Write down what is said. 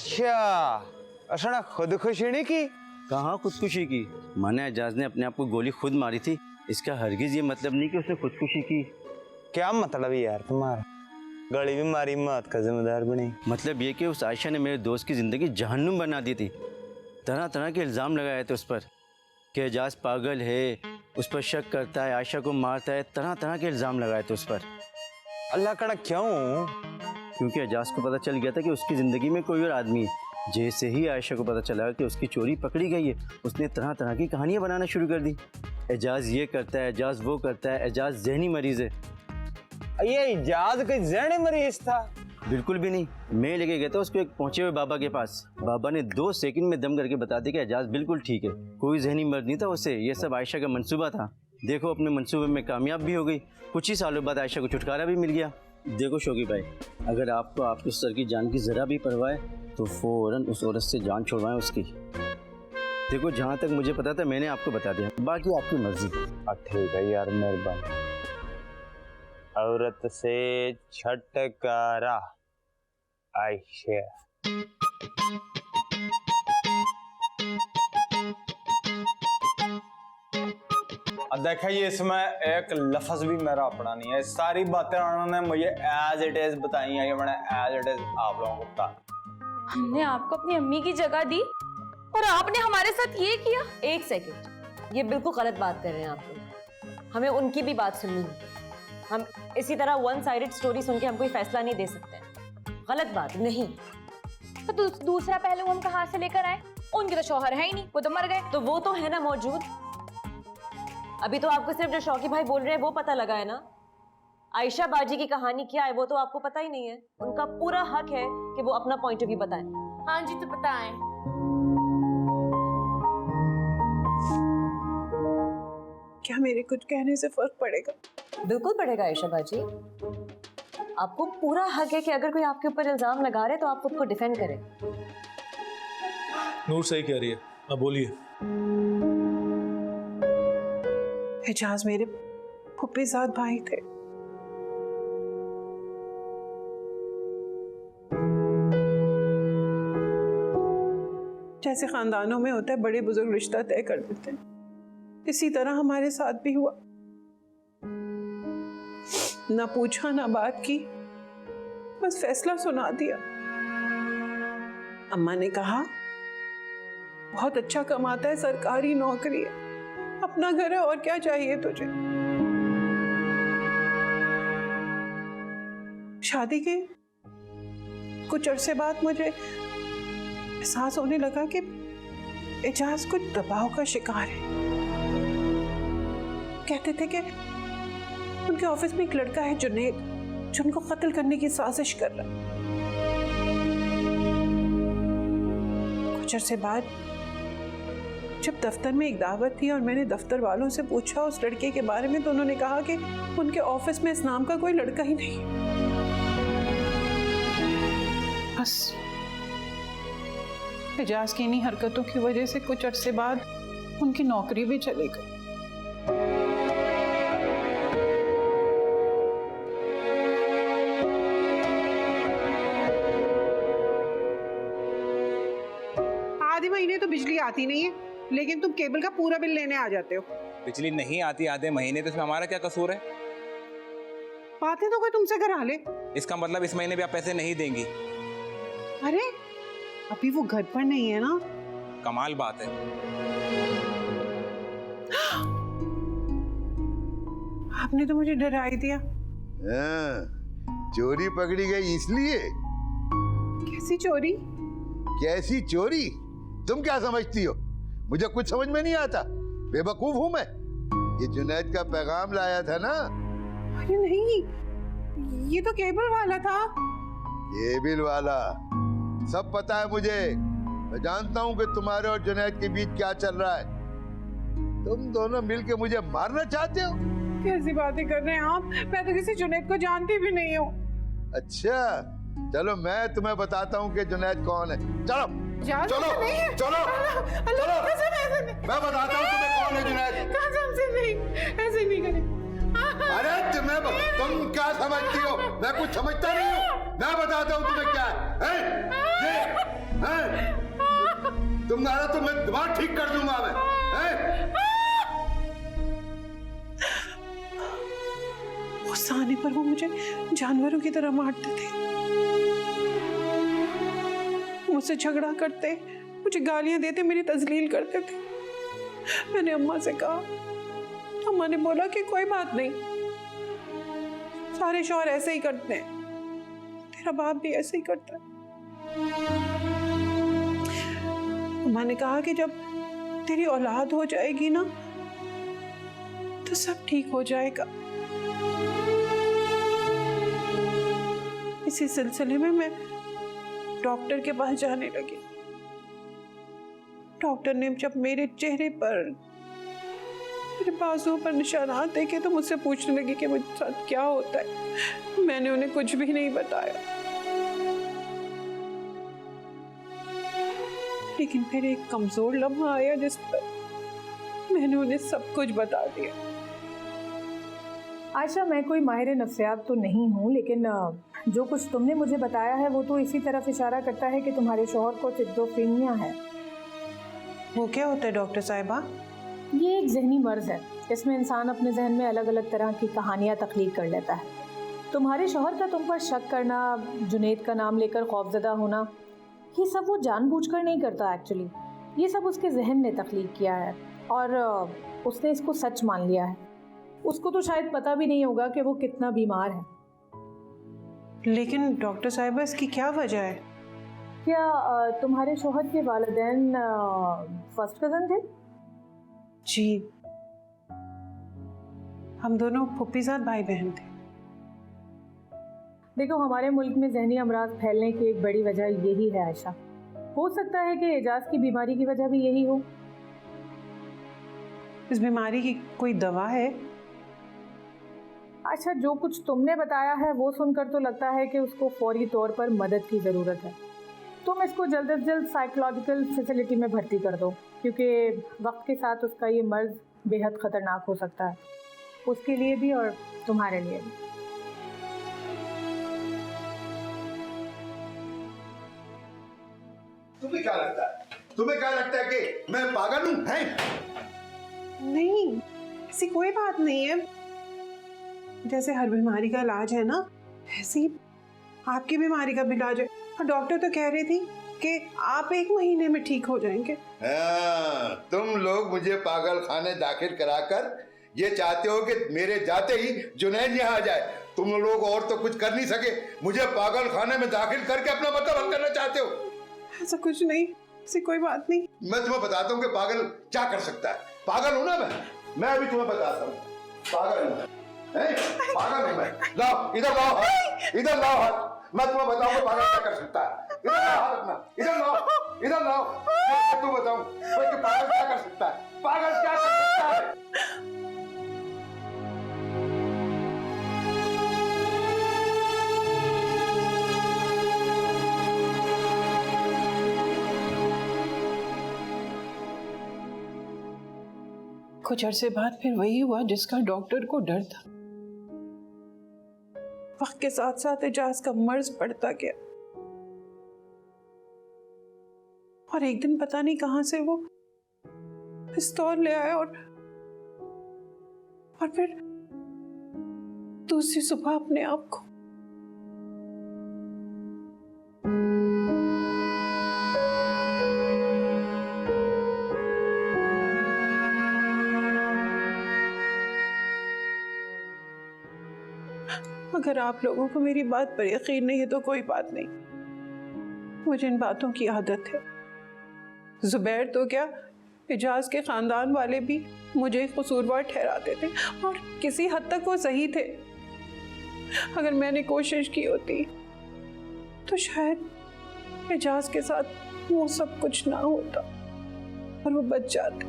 अच्छा असना खुदकुशी नहीं की? कहाँ खुदकुशी की? माना एजाज ने अपने आप को गोली खुद मारी थी, इसका हरगिज ये मतलब नहीं कि उसने खुदकुशी की। क्या मतलब है यार तुम्हारा? गली भी मारी मौत का जिम्मेदार बनी। मतलब ये कि उस आयशा ने मेरे दोस्त की ज़िंदगी जहन्नुम बना दी थी। तरह तरह के इल्ज़ाम लगाए थे उस पर कि एजाज पागल है, उस पर शक करता है, आयशा को मारता है, तरह तरह के इल्ज़ाम लगाए थे उस पर। अल्लाह कड़ा क्यों? क्योंकि एजाज को पता चल गया था कि उसकी ज़िंदगी में कोई और आदमी है। जैसे ही आयशा को पता चला कि उसकी चोरी पकड़ी गई है, उसने तरह तरह की कहानियाँ बनाना शुरू कर दी। एजाज ये करता है, एजाज वो करता है, एजाज ज़हनी मरीज़ है। ये इजाज कोई ज़हनी मरीज था? बिल्कुल भी नहीं। मैं लेके गया था उसको एक पहुंचे हुए बाबा के पास। बाबा ने 2 सेकंड में दम करके बता दिया कि एजाज बिल्कुल ठीक है, कोई जहनी मर्ज नहीं था उसे। ये सब आयशा का मंसूबा था। देखो अपने मंसूबे में कामयाब भी हो गई। कुछ ही सालों बाद आयशा को छुटकारा भी मिल गया। देखो शौकी भाई, अगर आपको आपके सर की जान की ज़रा भी परवाह है तो फ़ौरन उस औरत से जान छुड़वाएं उसकी। देखो जहाँ तक मुझे पता था मैंने आपको बता दिया, बाकी आपकी मर्जी। ठीक है यार, मेहरबानी। औरत से छटकारा आयशा। अब देखा, ये इसमें एक लफ्ज भी मेरा अपना नहीं है। सारी बातें उन्होंने मुझे एज इट इज बताई हैं, ये मैंने एज इट इज आप लोगों को बता। हमने आपको अपनी अम्मी की जगह दी और आपने हमारे साथ ये किया। एक सेकंड, ये बिल्कुल गलत बात कर रहे हैं आप लोग। हमें उनकी भी बात सुननी है। हम इसी तरह वन साइडेड स्टोरी सुन के हम कोई फैसला नहीं दे सकते। गलत बात नहीं। तो दूसरा पहलू हम कहाँ से लेकर आए? उनके तो शौहर है ही नहीं, वो तो मर गए। तो वो तो है ना मौजूद। अभी तो आपको सिर्फ जो शौकी भाई बोल रहे हैं वो पता लगा है ना। आयशा बाजी की कहानी क्या है वो तो आपको पता ही नहीं है। उनका पूरा हक है कि वो अपना पॉइंट ऑफ व्यू बताएं। हाँ जी, तो बताएं। क्या मेरे कुछ कहने से फर्क पड़ेगा? बिल्कुल पड़ेगा आयशा बाजी। आपको पूरा हक है कि अगर कोई आपके ऊपर इल्जाम लगा रहे तो आप खुद को डिफेंड करें। नूर सही कह रही है, अब बोलिए। एजाज मेरे फुप्पीज़ाद भाई थे। जैसे खानदानों में होता है, बड़े बुजुर्ग रिश्ता तय कर देते हैं, इसी तरह हमारे साथ भी हुआ। ना पूछा ना बात की, बस फैसला सुना दिया। अम्मा ने कहा बहुत अच्छा कमाता है, सरकारी नौकरी है, अपना घर है, और क्या चाहिए तुझे। शादी के कुछ अरसे बाद मुझे एहसास होने लगा कि एजाज कुछ दबाव का शिकार है। कहते थे कि उनके ऑफिस में एक लड़का है जुनैद, जो उनको कत्ल करने की साजिश कर रहा है। कुछ अरसे बाद जब दफ्तर में एक दावत थी और मैंने दफ्तर वालों से पूछा उस लड़के के बारे में, तो उन्होंने कहा कि उनके ऑफिस में इस नाम का कोई लड़का ही नहीं। बस एजाज की इन्हीं हरकतों की वजह से कुछ अरसे बाद उनकी नौकरी भी चली गई। आधे महीने तो बिजली आती नहीं है, लेकिन तुम केबल का पूरा बिल लेने आ जाते हो। बिजली नहीं आती आधे महीने, तो इसमें हमारा क्या कसूर है? बातें तो कोई तुमसे करा ले। इसका मतलब इस महीने भी आप पैसे नहीं देंगी? अरे अभी वो घर पर नहीं है ना। कमाल बात है। आपने तो मुझे डरा ही दिया। चोरी पकड़ी गई इसलिए? कैसी चोरी? कैसी चोरी? तुम क्या समझती हो? मुझे कुछ समझ में नहीं आता, बेवकूफ हूं मैं। ये जुनैद का पैगाम लाया था ना? अरे नहीं, ये तो केबल वाला था। केबल वाला? सब पता है मुझे। मैं जानता हूं कि तुम्हारे और जुनैद के बीच क्या चल रहा है। तुम दोनों मिलके मुझे मारना चाहते हो? कैसी बातें कर रहे हैं आप? मैं तो किसी जुनैद को जानती भी नहीं हूँ। अच्छा चलो मैं तुम्हें बताता हूँ कि जुनैद कौन है। चलो चलो चलो चलो, मैं बताता हूँ तुम्हें कौन है जुनैद। कसम से नहीं, ऐसे नहीं करें। अरे तुम क्या समझती हो? मैं कुछ समझता नहीं हूँ। मैं बताता हूँ तुम्हें क्या है। ये हैं? तुम्हारा तो मैं दिमाग ठीक कर दूंगा मैं, हैं? गुस्सा आने पर वो मुझे जानवरों की तरह मारते थे, मुझसे झगड़ा करते, मुझे गालियां देते, मेरी तजलील करते थे। मैंने अम्मा से कहा, अम्मा ने बोला कि कोई बात नहीं, सारे शौहर ऐसे ही करते हैं, तेरा बाप भी ऐसे ही करता है। अम्मा ने कहा कि जब तेरी औलाद हो जाएगी ना तो सब ठीक हो जाएगा। इसी सिलसिले में मैं डॉक्टर के पास जाने लगी। डॉक्टर ने जब मेरे चेहरे पर, मेरे बाजुओं पर निशानात देखे तो मुझसे पूछने लगी कि मुझे साथ क्या होता है। मैंने उन्हें कुछ भी नहीं बताया, लेकिन फिर एक कमजोर लम्हा आया जिस पर मैंने उन्हें सब कुछ बता दिया। आयशा, मैं कोई माहिर नफ्सियात तो नहीं हूँ, लेकिन जो कुछ तुमने मुझे बताया है वो तो इसी तरफ इशारा करता है कि तुम्हारे शौहर को सिजोफ्रेनिया है। वो क्या होता है डॉक्टर साहिबा? ये एक जहनी मर्ज है, इसमें इंसान अपने जहन में अलग अलग तरह की कहानियाँ तख्लीक कर लेता है। तुम्हारे शौहर का तुम पर शक करना, जुनैद का नाम लेकर खौफजदा होना, ये सब वो जानबूझकर नहीं करता। एक्चुअली ये सब उसके जहन ने तख्लीक किया है और उसने इसको सच मान लिया है। उसको तो शायद पता भी नहीं होगा कि वो कितना बीमार है। लेकिन डॉक्टर साहिबा, इसकी क्या वजह है? क्या तुम्हारे शौहर के वालिदैन फर्स्ट कज़न थे? जी, हम दोनों फुफ्फीज़ाद भाई बहन थे। देखो, हमारे मुल्क में जहनी अमराज फैलने की एक बड़ी वजह यही है आयशा। हो सकता है कि एजाज की बीमारी की वजह भी यही हो। इस बीमारी की कोई दवा है? अच्छा, जो कुछ तुमने बताया है वो सुनकर तो लगता है कि उसको फौरी तौर पर मदद की ज़रूरत है। तुम इसको जल्द से जल्द साइकोलॉजिकल फैसिलिटी में भर्ती कर दो, क्योंकि वक्त के साथ उसका ये मर्ज बेहद ख़तरनाक हो सकता है, उसके लिए भी और तुम्हारे लिए भी। तुम्हें क्या लगता है? तुम्हें क्या लगता है कि मैं पागल हूं? हैं? नहीं, ऐसी कोई बात नहीं है। जैसे हर बीमारी का इलाज है ना, ऐसी आपकी बीमारी का भी इलाज है। और डॉक्टर तो कह रही थी कि आप 1 महीने में ठीक हो जाएंगे। हाँ, तुम लोग मुझे पागल खाने दाखिल कराकर ये चाहते हो कि मेरे जाते ही जुनैद यहाँ आ जाए। तुम लोग और तो कुछ कर नहीं सके, मुझे पागल खाने में दाखिल करके अपना मतलब हल करना चाहते हो। ऐसा कुछ नहीं, ऐसी कोई बात नहीं। मैं तुम्हें बताता हूँ कि पागल क्या कर सकता है। पागल हूं ना मैं अभी तुम्हें बताता हूँ। पागल हूं पागल हूं मैं। लाओ इधर, लाओ हाथ, इधर लाओ हाथ। मैं तुम्हें बताऊंगा पागल क्या कर सकता है। इधर लाओ हाथ अपना, इधर लाओ, इधर लाओ। मैं तुम्हें बताऊं कि पागल क्या कर सकता है। पागल क्या कर सकता है। कुछ अरसे बाद फिर वही हुआ जिसका डॉक्टर को डर था। वक्त के साथ साथ एजाज का मर्ज बढ़ता गया और एक दिन पता नहीं कहां से वो पिस्तौल ले आया और फिर दूसरी सुबह अपने आप को अगर आप लोगों को मेरी बात पर यकीन नहीं है तो कोई बात नहीं, मुझे इन बातों की आदत है। जुबैर तो क्या, एजाज के खानदान वाले भी मुझे कसूरवार ठहराते थे और किसी हद तक वो सही थे। अगर मैंने कोशिश की होती तो शायद एजाज के साथ वो सब कुछ ना होता और वो बच जाते।